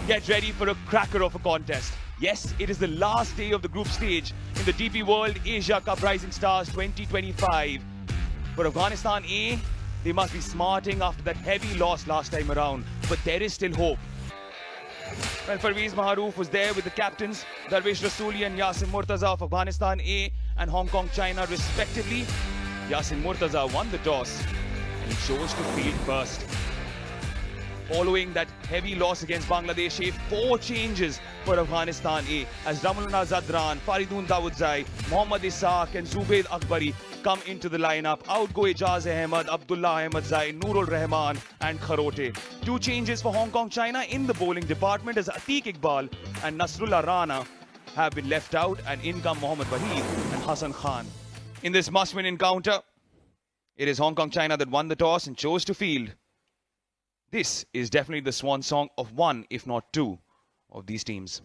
Get ready for a cracker of a contest. Yes, it is the last day of the group stage in the DP World Asia Cup Rising Stars 2025. For Afghanistan A, they must be smarting after that heavy loss last time around, but there is still hope. Well, Parvez Maharouf was there with the captains, Darvish Rasooli and Yasin Murtaza of Afghanistan A and Hong Kong China respectively. Yasin Murtaza won the toss and he chose to field first. Following that heavy loss against Bangladesh, 4 changes for Afghanistan A as Ramulana Zadran, Faridun Davudzai, Mohammad Isaaq and Zubayd Akbari come into the lineup. Out go Ijaz Ahmed, Abdullah Ahmed Zai, Nurul Rahman and Kharote. 2 changes for Hong Kong China in the bowling department as Atiq Iqbal and Nasrullah Rana have been left out, and in come Mohammad Wahid and Hassan Khan. In this must-win encounter, it is Hong Kong China that won the toss and chose to field. This is definitely the swan song of one, if not two, of these teams.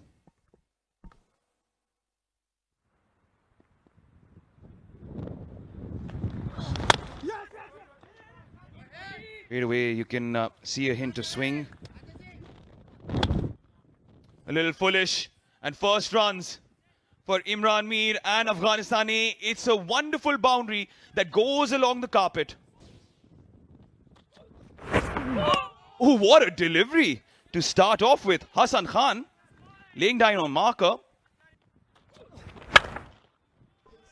Right away, you can see a hint of swing. A little foolish. And first runs for Imran Mir and Afghanistan A. It's a wonderful boundary that goes along the carpet. Oh, what a delivery to start off with. Hassan Khan laying down on marker.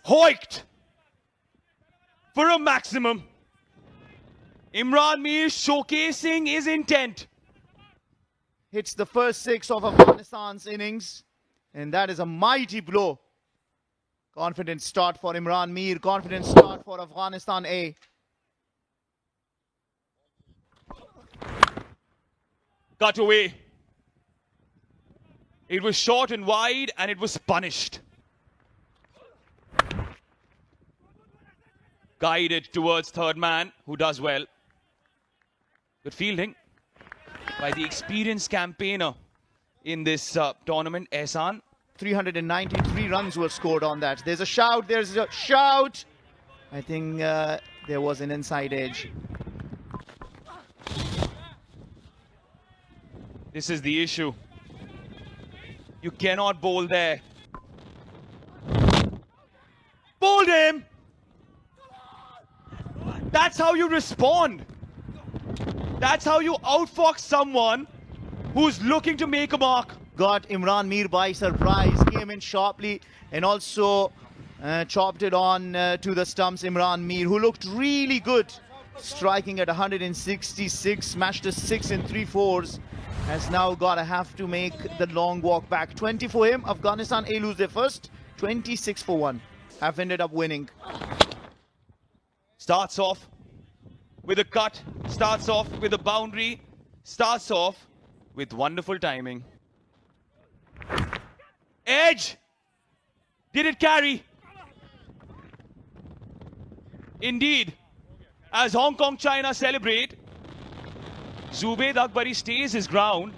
Hoiked for a maximum. Imran Mir showcasing his intent. Hits the first 6 of Afghanistan's innings, and that is a mighty blow. Confident start for Imran Mir, confident start for Afghanistan A. Cut away. It was short and wide and it was punished. Guided towards third man, who does well. Good fielding by the experienced campaigner in this tournament, Ehsan. 393 runs were scored on that. There's a shout, there's a shout. I think there was an inside edge. This is the issue. You cannot bowl there. Bowled him! That's how you respond. That's how you outfox someone who's looking to make a mark. Got Imran Mir by surprise, came in sharply and also chopped it on to the stumps. Imran Mir, who looked really good, striking at 166, smashed a 6 in 3/4s. Has now got to have to make the long walk back. 20 for him. Afghanistan A lose their first. 26 for 1. Have ended up winning. Starts off with a cut. Starts off with a boundary. Starts off with wonderful timing. Edge! Did it carry? Indeed. As Hong Kong China celebrate, Zubayd Akbari stays his ground.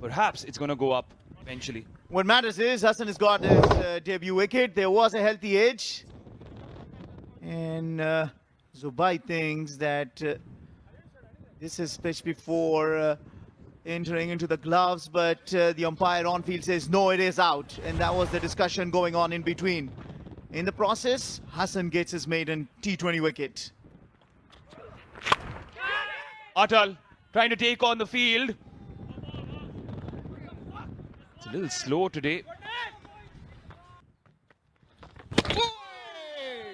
Perhaps it's going to go up eventually. What matters is Hassan has got his debut wicket. There was a healthy edge. And Zubayd thinks that this is pitched before entering into the gloves. But the umpire on field says, no, it is out. And that was the discussion going on in between. In the process, Hassan gets his maiden T20 wicket. Atal trying to take on the field. It's a little slow today.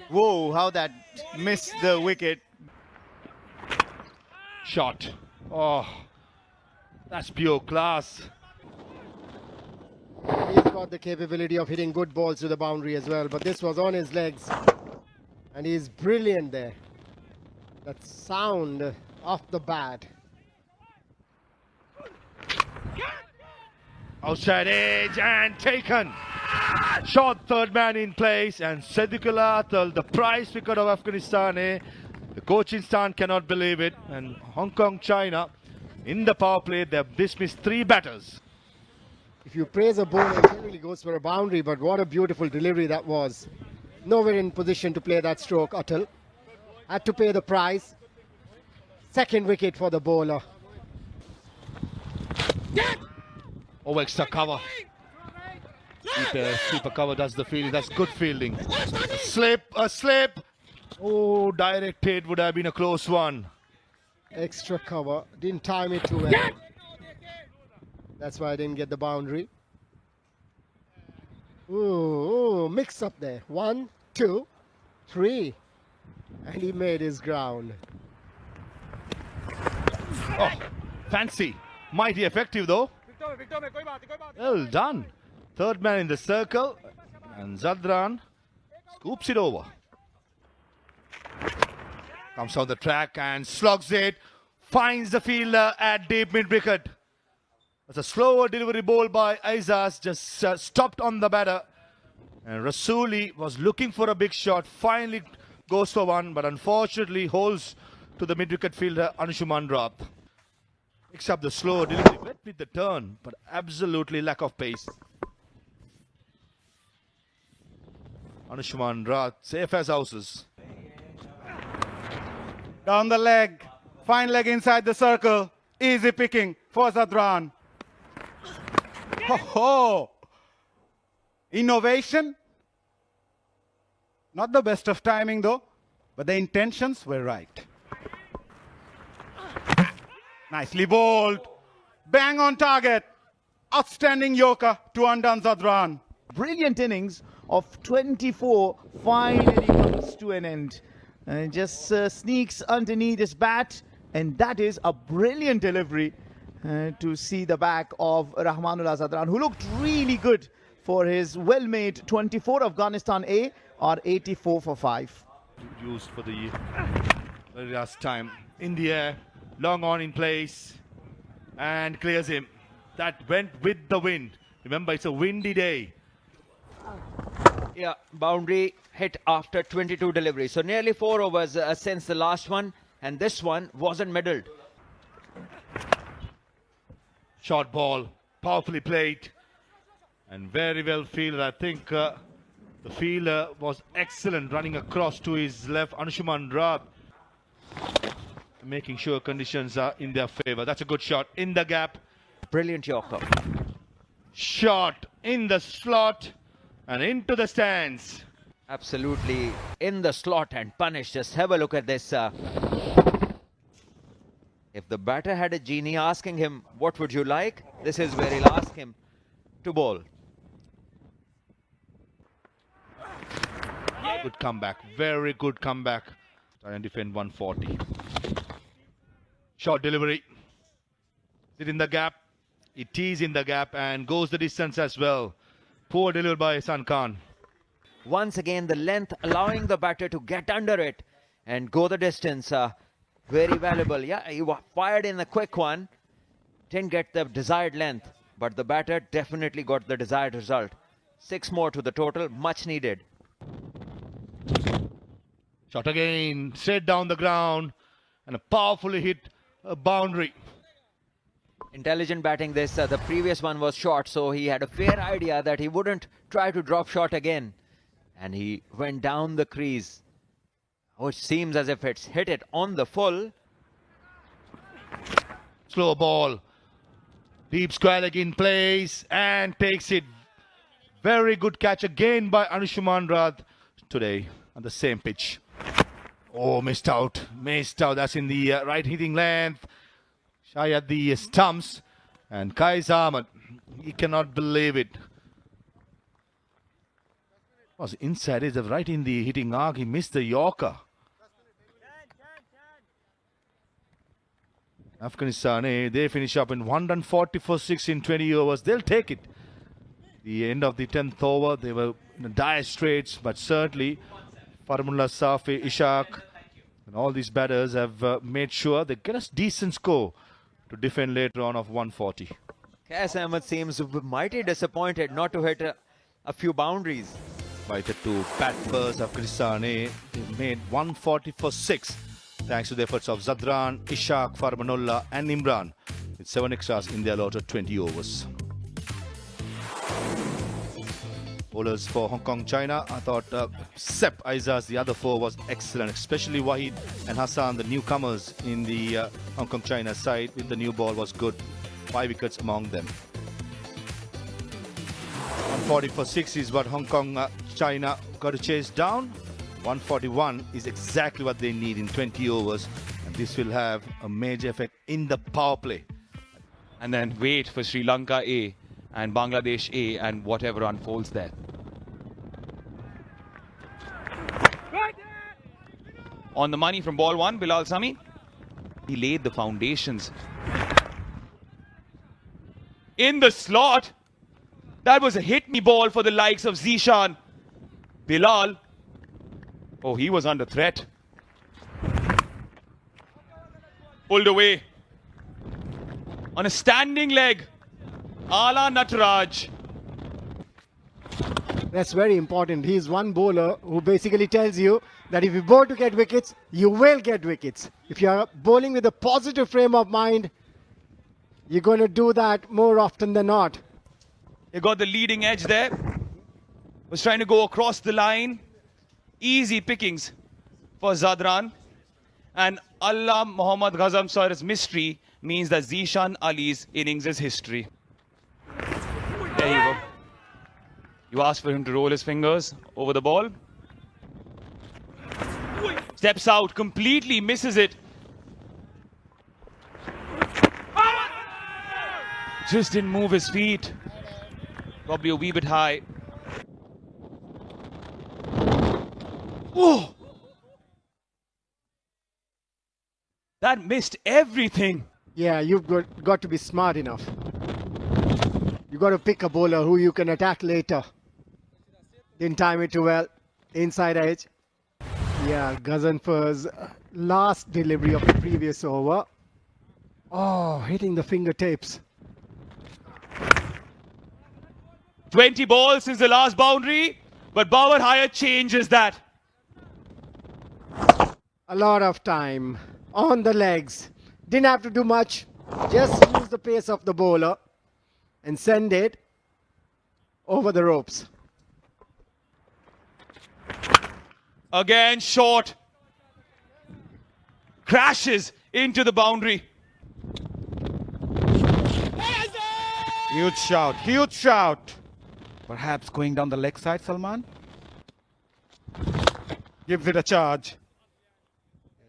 Whoa, how that missed the wicket. Shot. Oh, that's pure class. He's got the capability of hitting good balls to the boundary as well, but this was on his legs. And he's brilliant there. That sound off the bat. Outside edge and taken. Shot third man in place, and Sadiqul Atal, the prize wicket of Afghanistan. The coaching stand cannot believe it. And Hong Kong, China, in the power play, they have dismissed 3 batters. If you praise a bowler, it generally goes for a boundary, but what a beautiful delivery that was. Nowhere in position to play that stroke, Atal. Had to pay the price. Second wicket for the bowler. Oh, extra cover. Keeper cover does the fielding. That's good fielding. A slip. Oh, direct hit would have been a close one. Extra cover. Didn't time it too well. That's why I didn't get the boundary. Ooh, mix up there. 1, 2, 3. And he made his ground. Oh, fancy. Mighty effective though. Well done. Third man in the circle. And Zadran scoops it over. Comes on the track and slugs it. Finds the fielder at deep mid-wicket. That's a slower delivery ball by Aizaz. Just stopped on the batter. And Rasuli was looking for a big shot. Finally goes for one, but unfortunately holds to the mid-wicket fielder Anshuman Rath. Picks up the slow delivery, wet with the turn, but absolutely lack of pace. Anshuman Rath, safe as houses. Down the leg, fine leg inside the circle, easy picking for Zadran. Ho ho! Innovation. Not the best of timing though, but the intentions were right. Nicely bowled. Bang on target. Outstanding Yorker to undone Zadran. Brilliant innings of 24 finally comes to an end. And just sneaks underneath his bat, and that is a brilliant delivery to see the back of Rahmanullah Zadran, who looked really good for his well-made 24 Afghanistan A, or 84 for 5. Used for the very last time. In the air, long on in place, and clears him. That went with the wind. Remember, it's a windy day. Yeah, boundary hit after 22 deliveries. So nearly 4 overs since the last one, and this one wasn't middled. Short ball, powerfully played, and very well fielded. I think the fielder was excellent, running across to his left, Anshuman Rath, making sure conditions are in their favor. That's a good shot in the gap. Brilliant Yorker. Shot in the slot and into the stands. Absolutely in the slot and punished. Just have a look at this. If the batter had a genie asking him, what would you like? This is where he'll ask him to bowl. Good comeback, very good comeback. Try and defend 140. Short delivery. Is it in the gap? It is in the gap and goes the distance as well. Poor delivery by San Khan. Once again, the length allowing the batter to get under it and go the distance. Very valuable. Yeah, he fired in a quick one. Didn't get the desired length, but the batter definitely got the desired result. 6 more to the total, much needed. Shot again, straight down the ground, and a powerfully hit boundary. Intelligent batting this. The previous one was short, so he had a fair idea that he wouldn't try to drop shot again. And he went down the crease. Which seems as if it's hit it on the full. Slow ball. Deep square leg in place and takes it. Very good catch again by Anshuman Rath today on the same pitch. Oh, missed out. Missed out. That's in the right hitting length. Shy at the stumps. And Qais Ahmed, he cannot believe it. Was inside, is right in the hitting arc. He missed the Yorker. Afghanistan, they finish up in 140 for 6 in 20 overs. They'll take it. The end of the 10th over, they were in dire straits, but certainly Farmullah, Safi, Ishaq, and all these batters have made sure they get a decent score to defend later on of 140. Qais Ahmed seems mighty disappointed not to hit a few boundaries. Invited to bat first, Afghanistan A. They made 140 for 6 thanks to the efforts of Zadran, Ishaq, Farmanullah and Imran with 7 extras in their allotted 20 overs. Bowlers for Hong Kong, China. I thought Sep Aizaz, the other 4, was excellent, especially Wahid and Hassan, the newcomers in the Hong Kong, China side with the new ball was good. 5 wickets among them. 140 for 6 is what Hong Kong, China got to chase down. 141 is exactly what they need in 20 overs. And this will have a major effect in the power play. And then wait for Sri Lanka A and Bangladesh A and whatever unfolds there. On the money from ball 1, Bilal Sami. He laid the foundations. In the slot. That was a hit-me ball for the likes of Zishan. Bilal. Oh, he was under threat. Pulled away. On a standing leg. Ala Nataraj. That's very important. He's one bowler who basically tells you that if you bowl to get wickets, you will get wickets. If you're bowling with a positive frame of mind, you're going to do that more often than not. He got the leading edge there. Was trying to go across the line. Easy pickings for Zadran. And Allah Muhammad Ghazam Sair's mystery means that Zishan Ali's innings is history. There you go. You asked for him to roll his fingers over the ball. Steps out, completely misses it. Just didn't move his feet. Probably a wee bit high. Oh! That missed everything. Yeah, you've got to be smart enough. You've got to pick a bowler who you can attack later. Didn't time it too well. Inside edge. Yeah, Ghazanfar's last delivery of the previous over. Oh, hitting the fingertips. 20 balls since the last boundary, but Bauer Hire changes that. A lot of time on the legs. Didn't have to do much. Just use the pace of the bowler and send it over the ropes. Again, short. Crashes into the boundary. Huge shout, huge shout. Perhaps going down the leg side, Salman. Gives it a charge.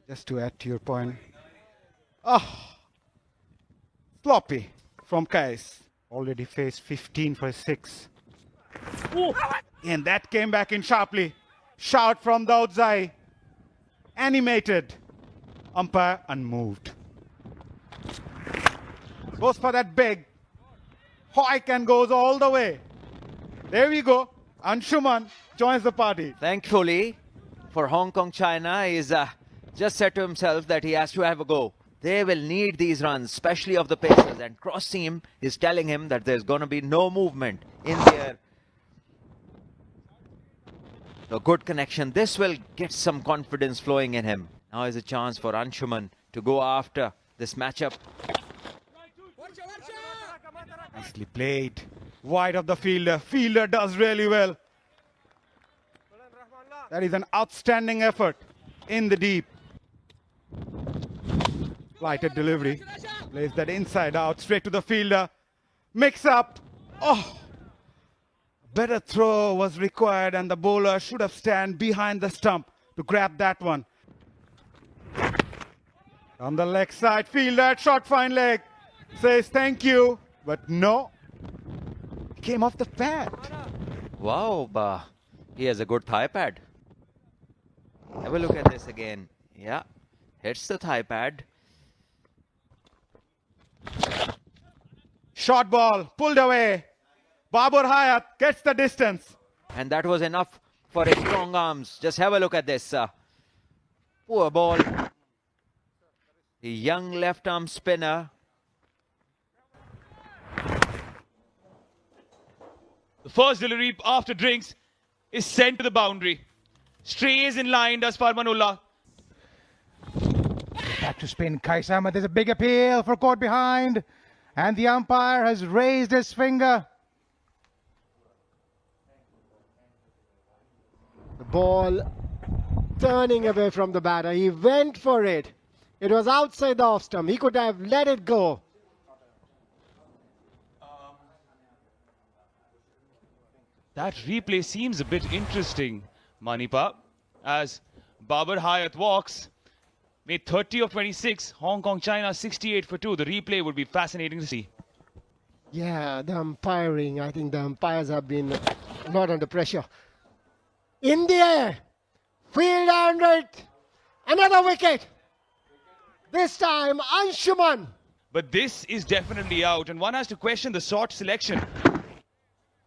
Just to add to your point. Oh, sloppy from Qais. Already faced 15 for 6. And that came back in sharply. Shout from the outside. Animated. Umpire unmoved. Goes for that big. Hike and goes all the way. There we go. Anshuman joins the party. Thankfully, for Hong Kong, China, he's just said to himself that he has to have a go. They will need these runs, especially of the pacers. And cross seam is telling him that there's going to be no movement in there. A good connection. This will get some confidence flowing in him. Now is a chance for Anshuman to go after this matchup. Nicely played. Wide of the fielder. Fielder does really well. That is an outstanding effort in the deep. Flighted delivery. Plays that inside out straight to the fielder. Mix up. Oh! Better throw was required and the bowler should have stand behind the stump to grab that one. On the leg side, fielder, short fine leg. Says thank you, but no. Came off the pad. Wow, he has a good thigh pad. Have a look at this again. Yeah, hits the thigh pad. Short ball, pulled away. Babur Hayat gets the distance. And that was enough for his strong arms. Just have a look at this. Poor ball. The young left arm spinner. The first delivery after drinks is sent to the boundary. Strays in line does Farmanullah. Back to spin, Kaisama. There's a big appeal for caught behind. And the umpire has raised his finger. The ball turning away from the batter. He went for it. It was outside the off stump. He could have let it go. That replay seems a bit interesting, Manipa, as Babar Hayat walks, made 30 of 26, Hong Kong, China 68 for 2. The replay would be fascinating to see. Yeah, the umpiring. I think the umpires have been not under pressure. In the air. Field under it. Another wicket. This time, Anshuman. But this is definitely out, and one has to question the short selection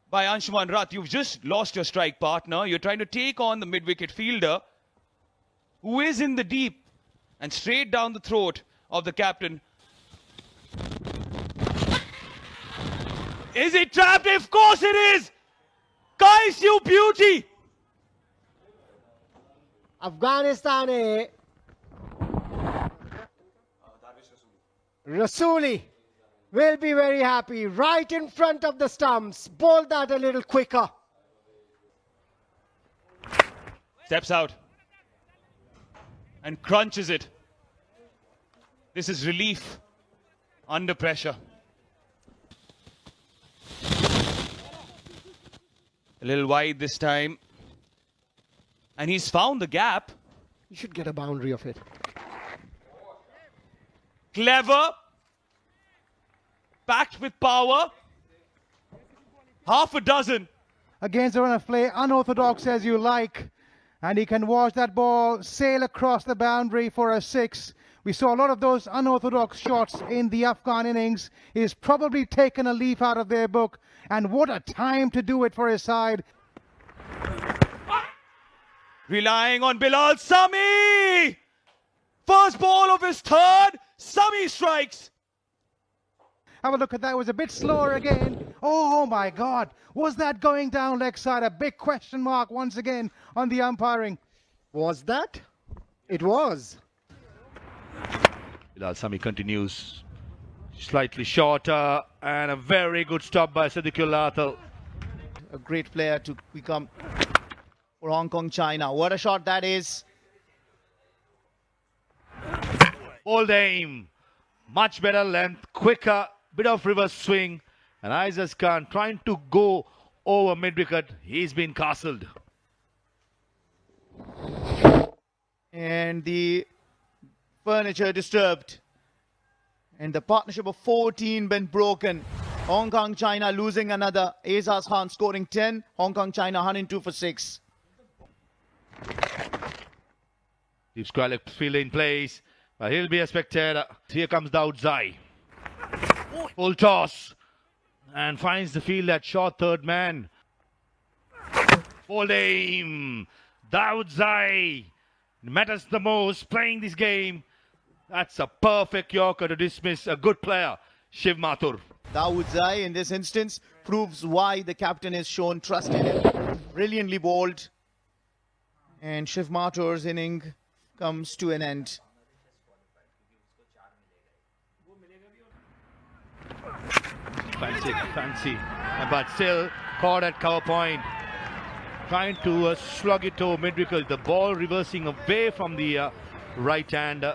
by Anshuman Rath. You've just lost your strike partner. You're trying to take on the mid-wicket fielder who is in the deep, and straight down the throat of the captain. Is it trapped? Of course it is! Kais, you beauty! Afghanistan A. Rasuli will be very happy. Right in front of the stumps. Bowl that a little quicker. Steps out and crunches it. This is relief under pressure. A little wide this time. And he's found the gap. You should get a boundary of it. Clever. Packed with power. Half a dozen. Against a run of play, unorthodox as you like. And he can watch that ball sail across the boundary for a 6. We saw a lot of those unorthodox shots in the Afghan innings. He's probably taken a leaf out of their book. And what a time to do it for his side. Relying on Bilal Sami. First ball of his third. Sami strikes. Have a look at that. It was a bit slower again. Oh my God. Was that going down leg side? A big question mark once again on the umpiring. Was that? It was. Bilal Sami continues. Slightly shorter and a very good stop by Siddiqullah Atal. A great player to become for Hong Kong, China. What a shot that is. Bold aim. Much better length. Quicker. Bit of reverse swing. And Aizaz Khan trying to go over mid-wicket. He's been castled. And the furniture disturbed. And the partnership of 14 been broken. Hong Kong, China losing another. Aizaz Khan scoring 10. Hong Kong, China 102 for 6. Deep square field in place. But he'll be a spectator. Here comes Daud Zai. Full toss. And finds the field at short third man. Bold aim. Daud Zai matters the most playing this game. That's a perfect Yorker to dismiss a good player, Shiv Mathur. Dawood Zai in this instance proves why the captain has shown trust in him. Brilliantly bowled. And Shiv Mathur's inning comes to an end. Fancy. But still caught at cover point. Trying to slug it to mid-wicket. The ball reversing away from the right hand.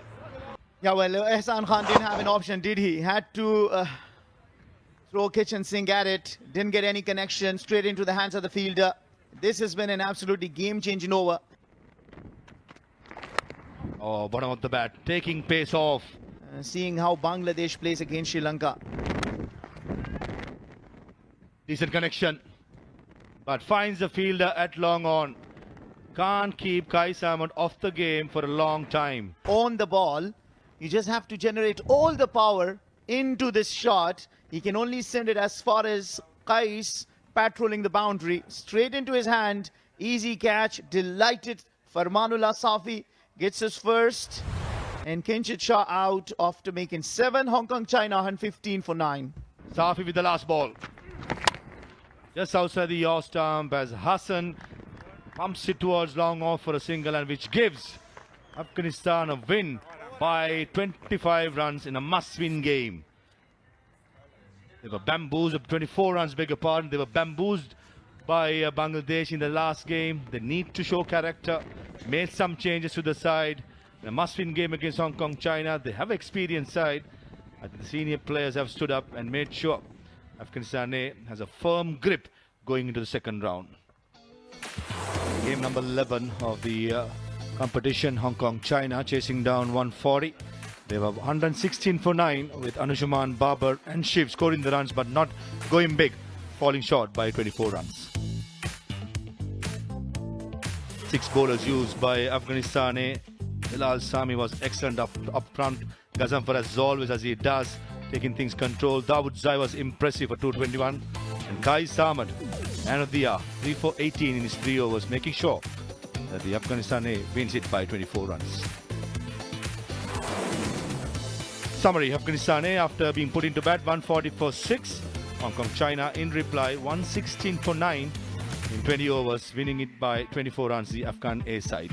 Yeah, well, Ehsan Khan didn't have an option, did he? Had to throw kitchen sink at it. Didn't get any connection. Straight into the hands of the fielder. This has been an absolutely game-changing over. Oh, bottom of the bat. Taking pace off. Seeing how Bangladesh plays against Sri Lanka. Decent connection. But finds the fielder at long on. Can't keep Kai Salmon off the game for a long time. On the ball, you just have to generate all the power into this shot. He can only send it as far as Kais patrolling the boundary. Straight into his hand. Easy catch. Delighted. Farmanullah Safi gets his first. And Kinchit Shah out after making 7. Hong Kong, China 115 for 9. Safi with the last ball. just outside the yaw stump as Hassan pumps it towards long off for a single, and which gives Afghanistan a win by 25 runs in a must-win game. They were bamboozled, 24 runs, beg your pardon. They were bamboozled by Bangladesh in the last game. They need to show character, made some changes to the side. In a must-win game against Hong Kong, China, they have experienced side. I think the senior players have stood up and made sure Afghanistan A has a firm grip going into the second round. Game number 11 of the competition, Hong Kong, China, chasing down 140. They were 116 for 9 with Anushaman, Babar and Shiv scoring the runs but not going big, falling short by 24 runs. 6 bowlers used by Afghanistan A. Bilal Sami was excellent up front. Gazanfar as always, as he does, taking things control. Dawood Zai was impressive for 221. And Kai Samad, man of the year, 3 for 18 in his 3 overs, making sure that the Afghanistan A wins it by 24 runs. Summary: Afghanistan A, after being put into bat, 140 for 6. Hong Kong, China in reply, 116 for 9 in 20 overs, winning it by 24 runs, the Afghan A side.